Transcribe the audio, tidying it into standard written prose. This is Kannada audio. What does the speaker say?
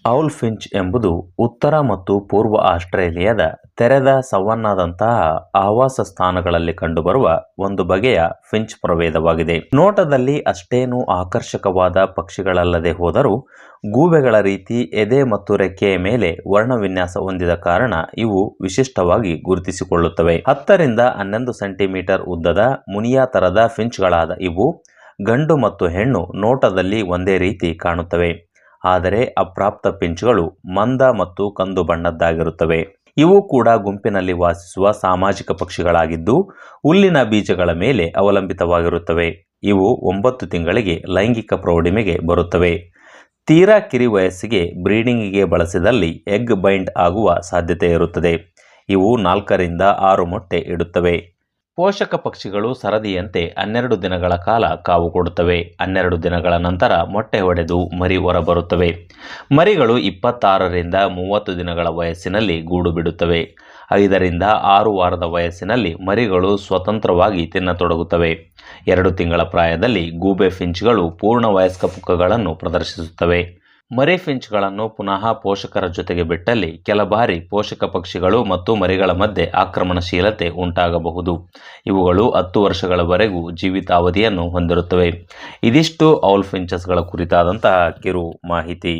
ಔಲ್ ಫಿಂಚ್ ಎಂಬುದು ಉತ್ತರ ಮತ್ತು ಪೂರ್ವ ಆಸ್ಟ್ರೇಲಿಯಾದ ತೆರೆದ ಸವನ್ನಾದಂತಹ ಆವಾಸ ಸ್ಥಾನಗಳಲ್ಲಿ ಕಂಡುಬರುವ ಒಂದು ಬಗೆಯ ಫಿಂಚ್ ಪ್ರಭೇದವಾಗಿದೆ. ನೋಟದಲ್ಲಿ ಅಷ್ಟೇನೂ ಆಕರ್ಷಕವಾದ ಪಕ್ಷಿಗಳಲ್ಲದೆ ಹೋದರೂ ಗೂಬೆಗಳ ರೀತಿ ಎದೆ ಮತ್ತು ರೆಕ್ಕೆಯ ಮೇಲೆ ವರ್ಣವಿನ್ಯಾಸ ಹೊಂದಿದ ಕಾರಣ ಇವು ವಿಶಿಷ್ಟವಾಗಿ ಗುರುತಿಸಿಕೊಳ್ಳುತ್ತವೆ. 10 ರಿಂದ 11 ಸೆಂಟಿಮೀಟರ್ ಉದ್ದದ ಮುನಿಯಾ ತರದ ಫಿಂಚ್ಗಳಾದ ಇವು ಗಂಡು ಮತ್ತು ಹೆಣ್ಣು ನೋಟದಲ್ಲಿ ಒಂದೇ ರೀತಿ ಕಾಣುತ್ತವೆ. ಆದರೆ ಅಪ್ರಾಪ್ತ ಫಿಂಚ್ಗಳು ಮಂದ ಮತ್ತು ಕಂದು ಬಣ್ಣದ್ದಾಗಿರುತ್ತವೆ. ಇವು ಕೂಡ ಗುಂಪಿನಲ್ಲಿ ವಾಸಿಸುವ ಸಾಮಾಜಿಕ ಪಕ್ಷಿಗಳಾಗಿದ್ದು ಹುಲ್ಲಿನ ಬೀಜಗಳ ಮೇಲೆ ಅವಲಂಬಿತವಾಗಿರುತ್ತವೆ. ಇವು 9 ತಿಂಗಳಿಗೆ ಲೈಂಗಿಕ ಪ್ರೌಢಿಮೆಗೆ ಬರುತ್ತವೆ. ತೀರಾ ಕಿರಿ ವಯಸ್ಸಿಗೆ ಬ್ರೀಡಿಂಗಿಗೆ ಬಳಸಿದಲ್ಲಿ ಎಗ್ ಬೈಂಡ್ ಆಗುವ ಸಾಧ್ಯತೆ ಇರುತ್ತದೆ. ಇವು 4 ರಿಂದ 6 ಮೊಟ್ಟೆ ಇಡುತ್ತವೆ. ಪೋಷಕ ಪಕ್ಷಿಗಳು ಸರದಿಯಂತೆ 12 ದಿನಗಳ ಕಾಲ ಕಾವು ಕೊಡುತ್ತವೆ. 12 ದಿನಗಳ ನಂತರ ಮೊಟ್ಟೆ ಒಡೆದು ಮರಿ ಹೊರಬರುತ್ತವೆ. ಮರಿಗಳು 26 ರಿಂದ 30 ದಿನಗಳ ವಯಸ್ಸಿನಲ್ಲಿ ಗೂಡು ಬಿಡುತ್ತವೆ. 5 ರಿಂದ 6 ವಾರದ ವಯಸ್ಸಿನಲ್ಲಿ ಮರಿಗಳು ಸ್ವತಂತ್ರವಾಗಿ ತಿನ್ನತೊಡಗುತ್ತವೆ. 2 ತಿಂಗಳ ಪ್ರಾಯದಲ್ಲಿ ಗೂಬೆ ಫಿಂಚ್ಗಳು ಪೂರ್ಣ ವಯಸ್ಕ ಪುಕ್ಕಗಳನ್ನು ಪ್ರದರ್ಶಿಸುತ್ತವೆ. ಮರಿ ಫಿಂಚ್ಗಳನ್ನು ಪುನಃ ಪೋಷಕರ ಜೊತೆಗೆ ಬಿಟ್ಟಲ್ಲಿ ಕೆಲ ಬಾರಿ ಪೋಷಕ ಪಕ್ಷಿಗಳು ಮತ್ತು ಮರಿಗಳ ಮಧ್ಯೆ ಆಕ್ರಮಣಶೀಲತೆ ಉಂಟಾಗಬಹುದು. ಇವುಗಳು 10 ವರ್ಷಗಳವರೆಗೂ ಜೀವಿತಾವಧಿಯನ್ನು ಹೊಂದಿರುತ್ತವೆ. ಇದಿಷ್ಟು ಔಲ್ ಫಿಂಚಸ್ಗಳ ಕುರಿತಾದಂತಹ ಕಿರು ಮಾಹಿತಿ.